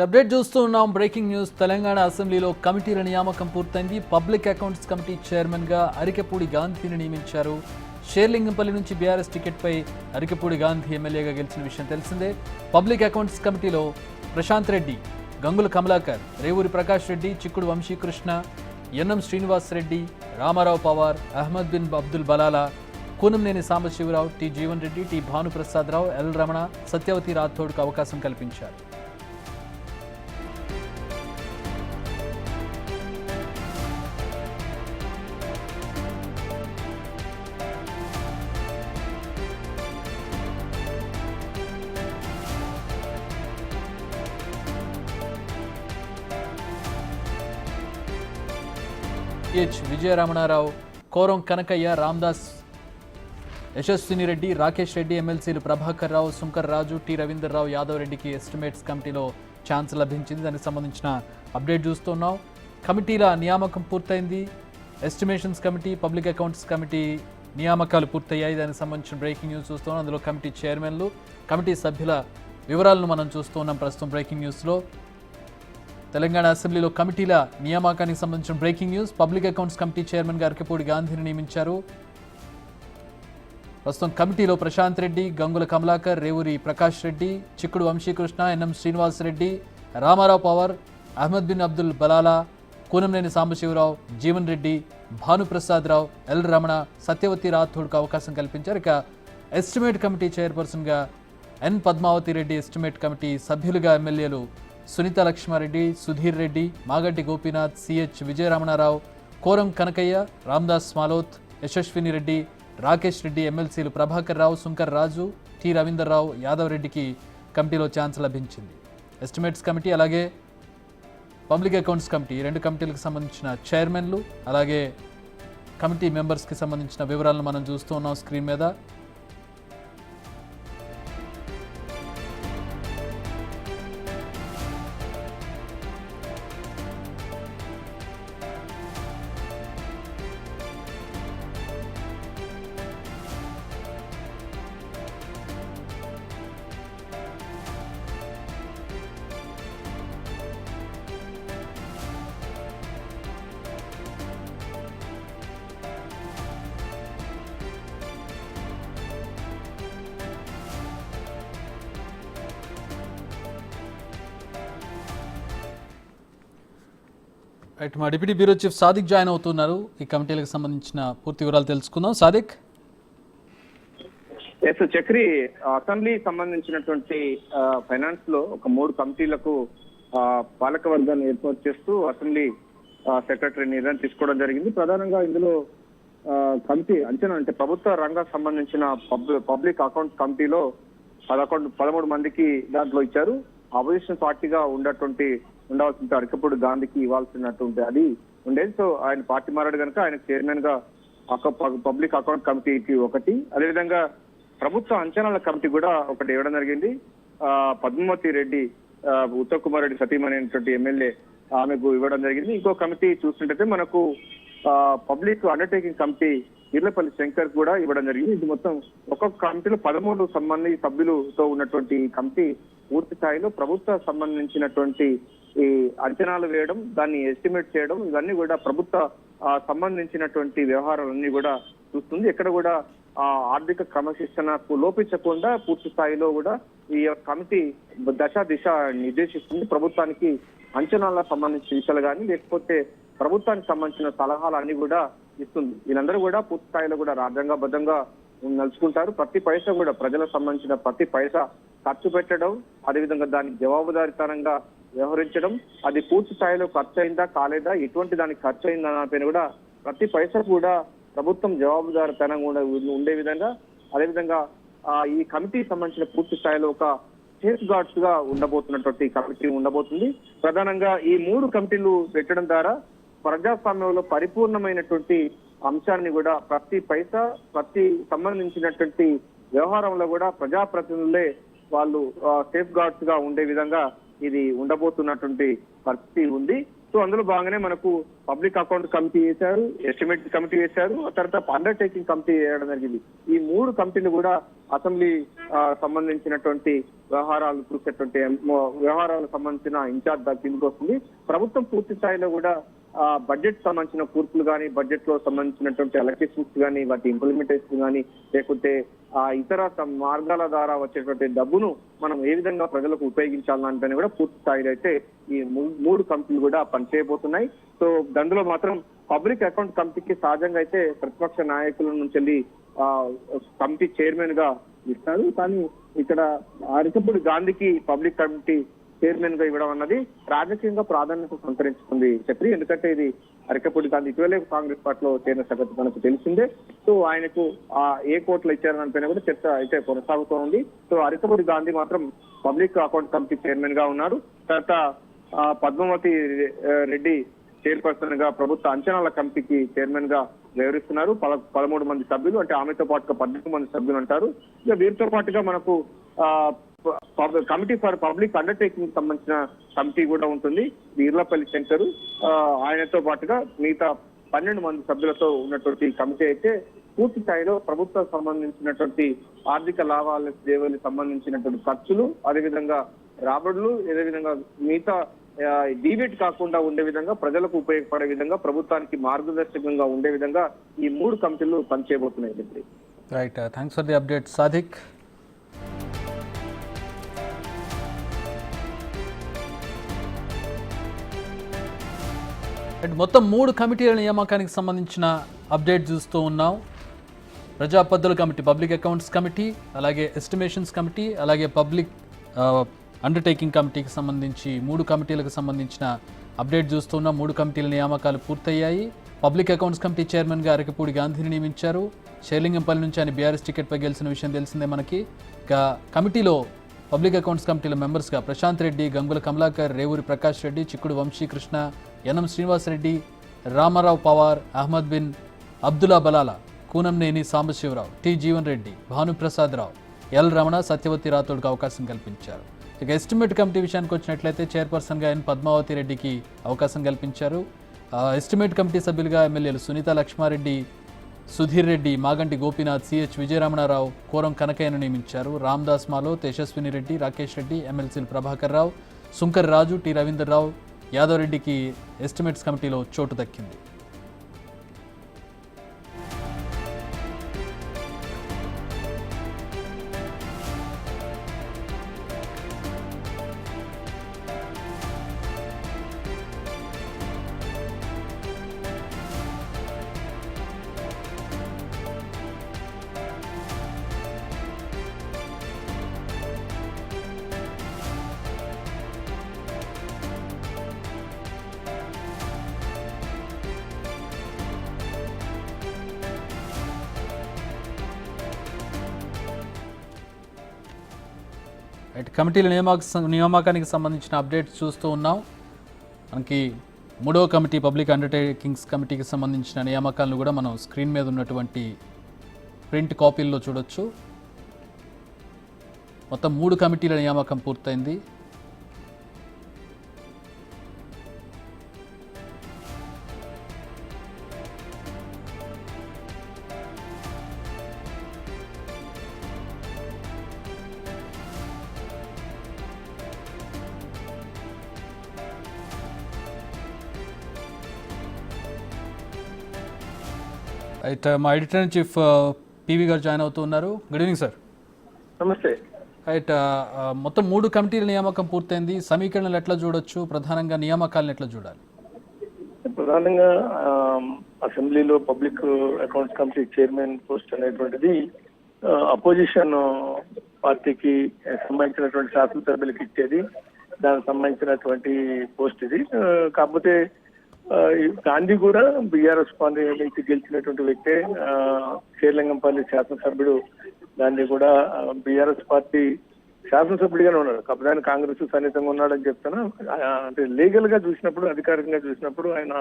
Update చూస్తూ ఉన్నాం. Breaking news. Telangana అసెంబ్లీలో కమిటీల నియామకం పూర్తయింది. పబ్లిక్ అకౌంట్స్ కమిటీ చైర్మన్ గా అరికెపూడి గాంధీని నియమించారు. షేర్లింగంపల్లి నుంచి బీఆర్ఎస్ టికెట్పై అరికెపూడి గాంధీ ఎమ్మెల్యేగా గెలిచిన విషయం తెలిసిందే. పబ్లిక్ అకౌంట్స్ కమిటీలో Prashanth Reddy, Gangula Kamalakar, Revuri Prakash Reddy, Chikkudu Vamshikrishna, NM Srinivas Reddy, Ramarao Pawar, Ahmed bin Abdul Balala, Kunamneni Sambasivarao, T Jeevan Reddy, T Bhanuprasadarao, L Ramana, Satyavathi రాథోడ్కు అవకాశం కల్పించారు. విజయరమణారావు, కోరం కనకయ్య, రామ్దాస్, యశస్విని రెడ్డి, రాకేష్ రెడ్డి, ఎమ్మెల్సీలు ప్రభాకర్ రావు, శంకర్ రాజు, టి రవీందర్ రావు, యాదవ్ రెడ్డికి ఎస్టిమేట్స్ కమిటీలో ఛాన్స్ లభించింది. దానికి సంబంధించిన అప్డేట్ చూస్తున్నాం. కమిటీల నియామకం పూర్తయింది. Estimations committee, public accounts committee నియామకాలు పూర్తయ్యాయి. దానికి సంబంధించిన బ్రేకింగ్ న్యూస్ చూస్తున్నాం. అందులో కమిటీ చైర్మన్లు, కమిటీ సభ్యుల వివరాలను మనం చూస్తున్నాం ప్రస్తుతం బ్రేకింగ్ న్యూస్లో. తెలంగాణ అసెంబ్లీలో కమిటీల నియామకానికి సంబంధించిన breaking news. Public accounts committee చైర్మన్గా అరికెపూడి గాంధీని నియమించారు. ప్రస్తుతం కమిటీలో ప్రశాంత్ రెడ్డి, గంగుల కమలాకర్, రేవూరి ప్రకాష్ రెడ్డి, చిక్కుడు వంశీకృష్ణ, ఎన్ఎం శ్రీనివాస్ రెడ్డి, రామారావు పవర్, అహ్మద్ బిన్ అబ్దుల్ బలాలా, కూనంనేని సాంబశివరావు, జీవన్ రెడ్డి, భానుప్రసాదరావు, ఎల్ రమణ, సత్యవతి రాథోడ్కు అవకాశం కల్పించారు. ఇక ఎస్టిమేట్ కమిటీ చైర్పర్సన్గా N Padmavathi Reddy, estimate committee సభ్యులుగా ఎమ్మెల్యేలు సునీత లక్ష్మారెడ్డి, సుధీర్ రెడ్డి, మాగంటి గోపీనాథ్, సిహెచ్ విజయరమణారావు, కోరం కనకయ్య, రామ్దాస్ మాలోత్, యశస్విని రెడ్డి, రాకేష్ రెడ్డి, ఎమ్మెల్సీలు ప్రభాకర్ రావు, శంకర్ రాజు, టి రవీందర్ రావు, యాదవ్ రెడ్డికి కమిటీలో ఛాన్స్ లభించింది. ఎస్టిమేట్స్ కమిటీ అలాగే పబ్లిక్ అకౌంట్స్ కమిటీ, ఈ రెండు కమిటీలకు సంబంధించిన చైర్మన్లు అలాగే కమిటీ మెంబర్స్కి సంబంధించిన వివరాలను మనం చూస్తూ ఉన్నాం స్క్రీన్ మీద. రైట్, మా deputy bureau chief Sadiq join అవుతున్నారు. ఈ కమిటీలకు సంబంధించిన పూర్తి వివరాలు తెలుసుకుందాం. సాదిక్. చక్రి, అసెంబ్లీ సంబంధించినటువంటి ఫైనాన్స్ లో ఒక 3 కమిటీలకు పాలక వర్గాన్ని ఏర్పాటు చేస్తూ అసెంబ్లీ సెక్రటరీ నిర్ణయం తీసుకోవడం జరిగింది. ప్రధానంగా ఇందులో కమిటీ అంచనా అంటే ప్రభుత్వ రంగానికి సంబంధించిన పబ్లిక్ అకౌంట్ కమిటీలో 13 మందికి దాంట్లో ఇచ్చారు. అపోజిషన్ పార్టీగా ఉండవలసిన అరికెపూడి గాంధీకి ఇవ్వాల్సినటువంటి అది ఉండేది. సో ఆయన పార్టీ మారాడు కనుక ఆయన చైర్మన్ గా పబ్లిక్ అకౌంట్ కమిటీకి ఒకటి, అదేవిధంగా ప్రభుత్వ అంచనాల కమిటీ కూడా ఒకటి ఇవ్వడం జరిగింది. పద్మావతి రెడ్డి, ఉత్తమ్ కుమార్ రెడ్డి సతీమణి అనేటువంటి ఎమ్మెల్యే, ఆమెకు ఇవ్వడం జరిగింది. ఇంకో కమిటీ చూస్తుంటే మనకు public undertaking committee Irlapalli Shankar కూడా ఇవ్వడం జరిగింది. ఇది మొత్తం ఒక్కొక్క కమిటీలో 13 మంది సభ్యులతో ఉన్నటువంటి కమిటీ పూర్తి స్థాయిలో ప్రభుత్వ సంబంధించినటువంటి ఈ అంచనాలు వేయడం, దాన్ని ఎస్టిమేట్ చేయడం, ఇవన్నీ కూడా ప్రభుత్వ సంబంధించినటువంటి వ్యవహారాలన్నీ కూడా చూస్తుంది. ఎక్కడ కూడా ఆర్థిక క్రమశిక్షణకు లోపించకుండా పూర్తి స్థాయిలో కూడా ఈ కమిటీ దిశ నిర్దేశిస్తుంది. ప్రభుత్వానికి అంచనాలకు సంబంధించిన విషయాలు కానీ లేకపోతే ప్రభుత్వానికి సంబంధించిన సలహాలు అన్ని కూడా ఇస్తుంది. వీళ్ళందరూ కూడా పూర్తి స్థాయిలో కూడా రాజ్యాంగబద్ధంగా నడుచుకుంటారు. ప్రతి పైసా కూడా ప్రజలకు సంబంధించిన ప్రతి పైసా ఖర్చు పెట్టడం, అదేవిధంగా దానికి జవాబుదారీతనంగా వ్యవహరించడం, అది పూర్తి స్థాయిలో ఖర్చు అయిందా కాలేదా, ఎటువంటి దానికి ఖర్చు అయిందా పైన కూడా ప్రతి పైసా కూడా ప్రభుత్వం జవాబుదారీతనంగా ఉండే విధంగా, అదేవిధంగా ఈ కమిటీకి సంబంధించిన పూర్తి స్థాయిలో ఒక సేఫ్ గార్డ్స్ గా ఉండబోతున్నటువంటి కమిటీ ఉండబోతుంది. ప్రధానంగా ఈ 3 కమిటీలు పెట్టడం ద్వారా ప్రజాస్వామ్యంలో పరిపూర్ణమైనటువంటి అంశాన్ని కూడా ప్రతి పైసా ప్రతి సంబంధించినటువంటి వ్యవహారంలో కూడా ప్రజాప్రతినిధులే వాళ్ళు సేఫ్ గార్డ్స్ గా ఉండే విధంగా ఇది ఉండబోతున్నటువంటి పరిస్థితి ఉంది. సో అందులో భాగంగానే మనకు పబ్లిక్ అకౌంట్ కమిటీ వేశారు, ఎస్టిమేట్ కమిటీ వేశారు, ఆ తర్వాత అండర్టేకింగ్ కమిటీ వేయడం జరిగింది. ఈ 3 కమిటీలు కూడా అసెంబ్లీ సంబంధించినటువంటి వ్యవహారాలు చూసేటువంటి వ్యవహారాలకు సంబంధించిన ఇన్ఛార్జ్ కిందకి వస్తుంది. ప్రభుత్వం పూర్తి స్థాయిలో కూడా బడ్జెట్ సంబంధించిన కూర్పులు కానీ, బడ్జెట్ లో సంబంధించినటువంటి అలొకేషన్స్ కానీ, వాటి ఇంప్లిమెంటేషన్ కానీ, లేకుంటే ఇతర మార్గాల ద్వారా వచ్చేటువంటి డబ్బును మనం ఏ విధంగా ప్రజలకు ఉపయోగించాలంటే కూడా పూర్తి స్థాయిలో అయితే ఈ 3 కమిటీలు కూడా పనిచేయబోతున్నాయి. సో అందులో మాత్రం పబ్లిక్ అకౌంట్ కమిటీకి సహజంగా అయితే ప్రతిపక్ష నాయకుల నుంచి వెళ్ళి కమిటీ చైర్మన్ గా ఇస్తారు. కానీ ఇక్కడ అరికపూడి గాంధీకి పబ్లిక్ కమిటీ చైర్మన్ గా ఇవ్వడం అన్నది రాజకీయంగా ప్రాధాన్యత సంతరించుకుంది చక్రి. ఎందుకంటే ఇది అరికపూడి గాంధీ ఇటీవలే కాంగ్రెస్ పార్టీలో చేరిన సంగతి మనకు తెలిసిందే. సో ఆయనకు ఏ కోర్టులో ఇచ్చారని కూడా చర్చ అయితే కొనసాగుతూ ఉంది. సో అరికపూడి గాంధీ మాత్రం పబ్లిక్ అకౌంట్ కమిటీ చైర్మన్ గా ఉన్నారు. తర్వాత పద్మావతి రెడ్డి చైర్పర్సన్ గా ప్రభుత్వ అంచనాల కమిటీకి చైర్మన్ గా వ్యవహరిస్తున్నారు. 13 మంది సభ్యులు, అంటే ఆమెతో పాటుగా 14 మంది సభ్యులు అంటారు. ఇక వీరితో పాటుగా మనకు కమిటీ ఫర్ పబ్లిక్ అండర్టేకింగ్ సంబంధించిన కమిటీ కూడా ఉంటుంది. వీర్లపల్లి శంకరు ఆయనతో పాటుగా మిగతా 12 మంది సభ్యులతో ఉన్నటువంటి కమిటీ అయితే పూర్తి స్థాయిలో ప్రభుత్వం సంబంధించినటువంటి ఆర్థిక లావాదేవీలకు సంబంధించినటువంటి ఖర్చులు, అదేవిధంగా రాబడులు, అదేవిధంగా మిగతా డీబేట్ కాకుండా ఉండే విధంగా, ప్రజలకు ఉపయోగపడే విధంగా, ప్రభుత్వానికి మార్గదర్శకంగా ఉండే విధంగా ఈ 3 కమిటీలు పనిచేయబోతున్నాయి. Right, thanks for the update Sadiq. మొత్తం 3 కమిటీల నియామకానికి సంబంధించిన అప్డేట్ చూస్తూ ఉన్నాం. ప్రజా పద్ధతుల కమిటీ, పబ్లిక్ అకౌంట్స్ కమిటీ, అలాగే ఎస్టిమేషన్స్ కమిటీ, అలాగే పబ్లిక్ అండర్టేకింగ్ కమిటీకి సంబంధించి 3 కమిటీలకు సంబంధించిన అప్డేట్ చూస్తున్నాం. 3 కమిటీల నియామకాలు పూర్తయ్యాయి. పబ్లిక్ అకౌంట్స్ కమిటీ చైర్మన్గా అరికపూడి గాంధీని నియమించారు. షేర్లింగంపల్లి నుంచి ఆయన బీఆర్ఎస్ టికెట్పై గెలిచిన విషయం తెలిసిందే మనకి. ఇక కమిటీలో పబ్లిక్ అకౌంట్స్ కమిటీల మెంబర్స్గా Prashanth Reddy, Gangula Kamalakar, Revuri Prakash Reddy, Chikkudu Vamshikrishna, NM Srinivasareddy, Ramarao Pawar, Ahmed bin Abdullah Balala, Kunamneni Sambasivarao, T Jeevan Reddy, Bhanuprasad Rao, L Ramana, Satyavathi రాథోడ్కు అవకాశం కల్పించారు. ఇక ఎస్టిమేట్ కమిటీ విషయానికి వచ్చినట్లయితే చైర్పర్సన్గా ఎన్ పద్మావతి రెడ్డికి అవకాశం కల్పించారు. ఎస్టిమేట్ కమిటీ సభ్యులుగా ఎమ్మెల్యేలు సునీత లక్ష్మారెడ్డి, సుధీర్ రెడ్డి, మాగంటి గోపీనాథ్, సిహెచ్ విజయరమణారావు, కోరం కనకయ్యను నియమించారు. రామ్దాస్ మాలో, తేజస్విని రెడ్డి, రాకేష్ రెడ్డి, ఎమ్మెల్సీలు ప్రభాకర్ రావు, సుంకర్ రాజు, టి రవీందర్ రావు, యాదవ్ రెడ్డికి ఎస్టిమేట్స్ కమిటీలో చోటు దక్కింది. కమిటీల నియామకానికి సంబంధించిన అప్డేట్స్ చూస్తూ ఉన్నాం. మనకి 3వ కమిటీ పబ్లిక్ అండర్టేకింగ్స్ కమిటీకి సంబంధించిన నియామకాలను కూడా మనం స్క్రీన్ మీద ఉన్నటువంటి ప్రింట్ కాపీల్లో చూడొచ్చు. మొత్తం 3 కమిటీల నియామకం పూర్తయింది. అయితే మా ఎడిటర్ ఇన్ చీఫ్ పివి గారు జాయిన్ అవుతూ ఉన్నారు. Good evening sir. నమస్తే. రైట్, మొత్తం 3 కమిటీల నియామకం పూర్తయింది. సమీకరణలు ఎట్లా చూడొచ్చు, ప్రధానంగా నియామకాలను ఎట్లా చూడాలి? ప్రధానంగా అసెంబ్లీలో public accounts committee chairman post అనేటువంటిది అపోజిషన్ పార్టీకి సంబంధించినటువంటి శాసనసభ్యులకు ఇచ్చేది, దానికి సంబంధించినటువంటి పోస్ట్ ఇది. కాకపోతే గాంధీ కూడా బీఆర్ఎస్ పార్టీ నుంచి గెలిచినటువంటి వ్యక్తే. శ్రీలింగంపల్లి శాసనసభ్యుడు గాంధీ కూడా బీఆర్ఎస్ పార్టీ శాసనసభ్యుడిగానే ఉన్నాడు. కాకపోతే ఆయన కాంగ్రెస్ సన్నిహితంగా ఉన్నాడని చెప్తాను. అంటే లీగల్ గా చూసినప్పుడు, అధికారికంగా చూసినప్పుడు ఆయన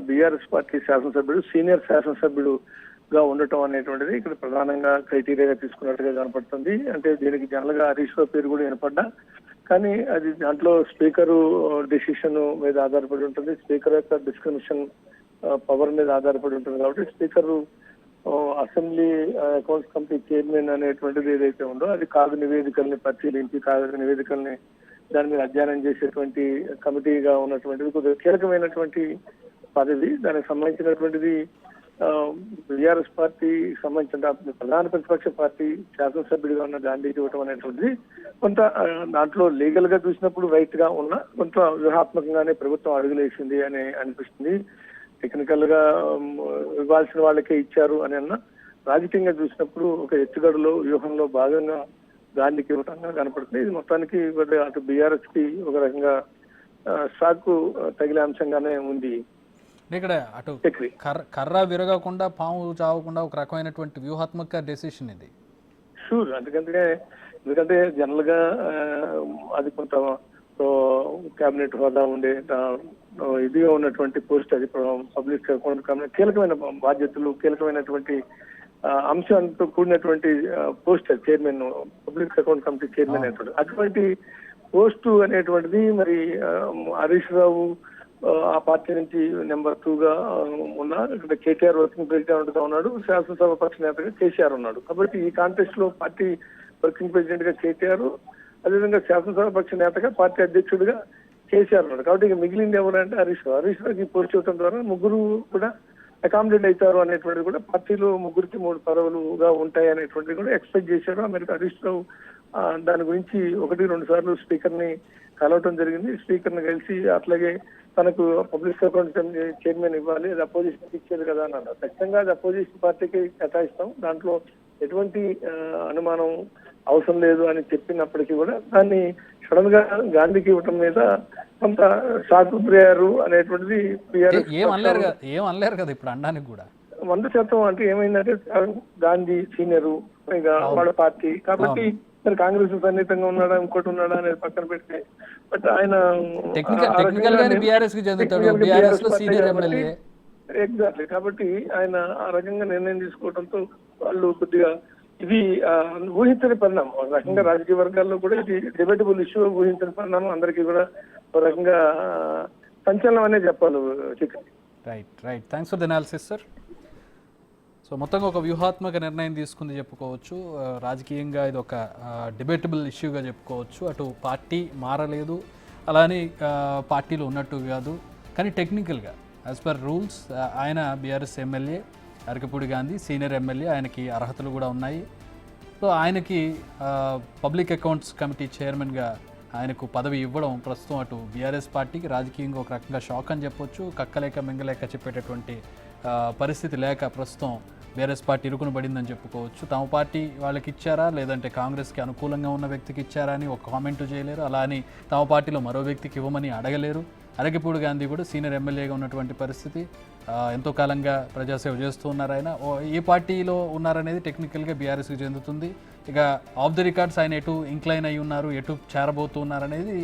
బీఆర్ఎస్ పార్టీ శాసనసభ్యుడు, సీనియర్ శాసనసభ్యుడుగా ఉండటం అనేటువంటిది ఇక్కడ ప్రధానంగా క్రైటీరియాగా తీసుకున్నట్టుగా కనపడుతుంది. అంటే దీనికి జనరల్ గా హరీష్ రావు పేరు కూడా వినపడ్డా కానీ అది దాంట్లో స్పీకరు డెసిషన్ మీద ఆధారపడి ఉంటుంది, స్పీకర్ యొక్క డిస్క్రిమిషన్ పవర్ మీద ఆధారపడి ఉంటుంది. కాబట్టి speaker assembly accounts committee chairman అనేటువంటిది ఏదైతే ఉందో అది కాగు నివేదికల్ని పరిశీలించి కాగు నివేదికల్ని దాని మీద అధ్యయనం చేసేటువంటి కమిటీగా ఉన్నటువంటిది కొద్దిగా కీలకమైనటువంటి పదవి. దానికి సంబంధించినటువంటిది బీఆర్ఎస్ పార్టీ సంబంధించిన ప్రధాన ప్రతిపక్ష పార్టీ శాసనసభ్యుడిగా ఉన్న గాంధీకి ఇవ్వటం అనేటువంటిది కొంత దాంట్లో లీగల్ గా చూసినప్పుడు రైట్ గా ఉన్న కొంత వ్యూహాత్మకంగానే ప్రభుత్వం అడుగులేసింది అని అనిపిస్తుంది. టెక్నికల్ గా ఇవ్వాల్సిన వాళ్ళకే ఇచ్చారు అని అన్న రాజకీయంగా చూసినప్పుడు ఒక ఎత్తుగడలో వ్యూహంలో భాగంగా గాంధీకి ఇవ్వటంగా కనపడుతుంది. ఇది మొత్తానికి అటు బీఆర్ఎస్ కి ఒక రకంగా షాక్ తగిలే అంశంగానే ఉంది. ఇక్కడ అటు కర్ర విరగకుండా పాము చావకుండా ఒక రకమైనటువంటి వ్యూహాత్మక డెసిషన్ ఇది. షూర్, ఎందుకంటే జనరల్ గా అది కొంత కేబినెట్ హోదా ఉండే ఇదిగా ఉన్నటువంటి పోస్ట్, అది పబ్లిక్ అకౌంట్ కీలకమైన బాధ్యతలు, కీలకమైనటువంటి అంశంతో కూడినటువంటి post chairman, public account committee chairman అనేటువంటి అటువంటి పోస్టు అనేటువంటిది మరి హరీష్ రావు ఆ పార్టీ నుంచి నెంబర్ 2గా ఉన్న ఇక్కడ కేటీఆర్ వర్కింగ్ ప్రెసిడెంట్ గా ఉన్నాడు, శాసనసభ పక్ష నేతగా కేసీఆర్ ఉన్నాడు. కాబట్టి ఈ కాంటెస్ట్ లో పార్టీ వర్కింగ్ ప్రెసిడెంట్ గా కేటీఆర్, అదేవిధంగా శాసనసభ పక్ష నేతగా పార్టీ అధ్యక్షుడిగా కేసీఆర్ ఉన్నాడు. కాబట్టి ఇక మిగిలింది ఎవరంటే హరీష్ రావుకి పోస్ట్ ఇవ్వడం ద్వారా ముగ్గురు కూడా అకామిడేట్ అవుతారు అనేటువంటిది కూడా పార్టీలో ముగ్గురికి 3 పదవులుగా ఉంటాయి అనేటువంటిది కూడా ఎక్స్పెక్ట్ చేశారు. అమెరికా హరీష్ రావు దాని గురించి 1-2 సార్లు స్పీకర్ ని కలవటం జరిగింది. స్పీకర్ ని కలిసి అట్లాగే తనకు పబ్లిక్ అకౌంట్ చైర్మన్ ఇవ్వాలి, అది అపోజిషన్ ఇచ్చేది కదా అని అన్నారు. ఖచ్చితంగా అది అపోజిషన్ పార్టీకి కేటాయిస్తాం, దాంట్లో ఎటువంటి అనుమానం అవసరం లేదు అని చెప్పినప్పటికీ కూడా దాన్ని సడన్ గా గాంధీకి ఇవ్వటం మీద కొంత షాక్ గురయ్యారు అనేటువంటిది ఏమనలేరు కదా ఇప్పుడు అనడానికి కూడా 100%. అంటే ఏమైందంటే గాంధీ సీనియరు, ఇక వాళ్ళ పార్టీ కాబట్టి మరి కాంగ్రెస్ సన్నిహితంగా ఉన్నాడా ఇంకోటి ఉన్నాడా అనేది పక్కన పెడితే, బట్ ఆయన ఎగ్జాక్ట్లీ కాబట్టి ఆయన ఆ రకంగా నిర్ణయం తీసుకోవడంతో వాళ్ళు కొద్దిగా ఇది ఊహించని పరిణామం. ఒక రకంగా రాజకీయ వర్గాల్లో కూడా ఇది డిబేటబుల్ ఇష్యూ, ఊహించని పరిణామం, అందరికీ కూడా ఒక రకంగా సంచలనం అనే చెప్పాలి. Right thanks for the analysis sir. So మొత్తంగా ఒక వ్యూహాత్మక నిర్ణయం తీసుకుంది చెప్పుకోవచ్చు. రాజకీయంగా ఇది ఒక డిబేటబుల్ ఇష్యూగా చెప్పుకోవచ్చు. అటు పార్టీ మారలేదు, అలానే పార్టీలో ఉన్నట్టు కాదు, కానీ టెక్నికల్గా యాజ్ పర్ రూల్స్ ఆయన BRS MLA Arekapudi Gandhi senior MLA, ఆయనకి అర్హతలు కూడా ఉన్నాయి. సో ఆయనకి పబ్లిక్ అకౌంట్స్ కమిటీ చైర్మన్గా ఆయనకు పదవి ఇవ్వడం ప్రస్తుతం అటు బీఆర్ఎస్ పార్టీకి రాజకీయంగా ఒక రకంగా షాక్ అని చెప్పొచ్చు. కక్కలేక మింగలేక చెప్పేటటువంటి పరిస్థితి లేక ప్రస్తుతం బీఆర్ఎస్ పార్టీ ఇరుకును పడిందని చెప్పుకోవచ్చు. తమ పార్టీ వాళ్ళకి ఇచ్చారా లేదంటే కాంగ్రెస్కి అనుకూలంగా ఉన్న వ్యక్తికి ఇచ్చారా అని ఒక కామెంట్ చేయలేరు, అలా అని తమ పార్టీలో మరో వ్యక్తికి ఇవ్వమని అడగలేరు. అరకపూడి గాంధీ కూడా సీనియర్ ఎమ్మెల్యేగా ఉన్నటువంటి పరిస్థితి, ఎంతో కాలంగా ప్రజాసేవ చేస్తూ ఉన్నారు. ఆయన ఏ పార్టీలో ఉన్నారనేది టెక్నికల్గా బీఆర్ఎస్కి చెందుతుంది. ఇక ఆఫ్ ది రికార్డ్స్ ఆయన ఎటు ఇంక్లైన్ అయి ఉన్నారు, ఎటు చేరబోతూ ఉన్నారు అనేది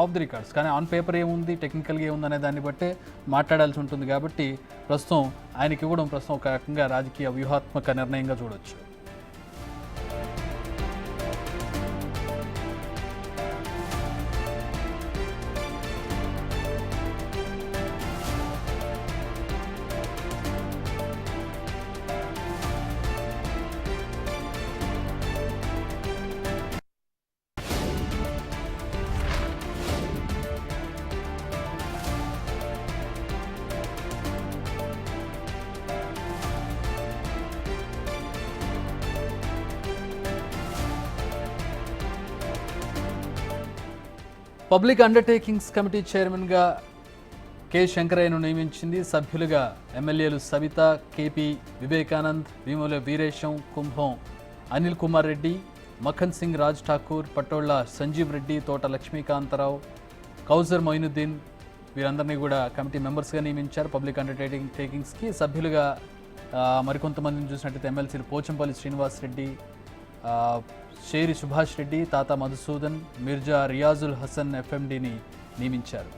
ఆఫ్ ది రికార్డ్స్, కానీ ఆన్ పేపర్ ఏముంది, టెక్నికల్గా ఏముంది అనే దాన్ని బట్టే మాట్లాడాల్సి ఉంటుంది. కాబట్టి ప్రస్తుతం ఆయనకి ఇవ్వడం ప్రస్తుతం ఒక రకంగా రాజకీయ వ్యూహాత్మక నిర్ణయంగా చూడొచ్చు. పబ్లిక్ అండర్టేకింగ్స్ కమిటీ చైర్మన్గా కె శంకరయ్యను నియమించింది. సభ్యులుగా ఎమ్మెల్యేలు సవిత, కేపీ వివేకానంద్, భీముల వీరేశం, కుంభం అనిల్ కుమార్ రెడ్డి, మఖన్ సింగ్ రాజ్ ఠాకూర్, పటోళ్ల సంజీవ్ రెడ్డి, తోట లక్ష్మీకాంతరావు, కౌజర్ మొయినుద్దీన్ వీరందరినీ కూడా కమిటీ మెంబర్స్గా నియమించారు పబ్లిక్ అండర్టేకింగ్స్కి. సభ్యులుగా మరికొంతమందిని చూసినట్టయితే ఎమ్మెల్సీలు పోచంపల్లి శ్రీనివాస్ రెడ్డి, షేరి సుభాష్ రెడ్డి, తాతా మధుసూదన్, మిర్జా రియాజుల్ హసన్ ఎఫ్ఎండిని నియమించారు.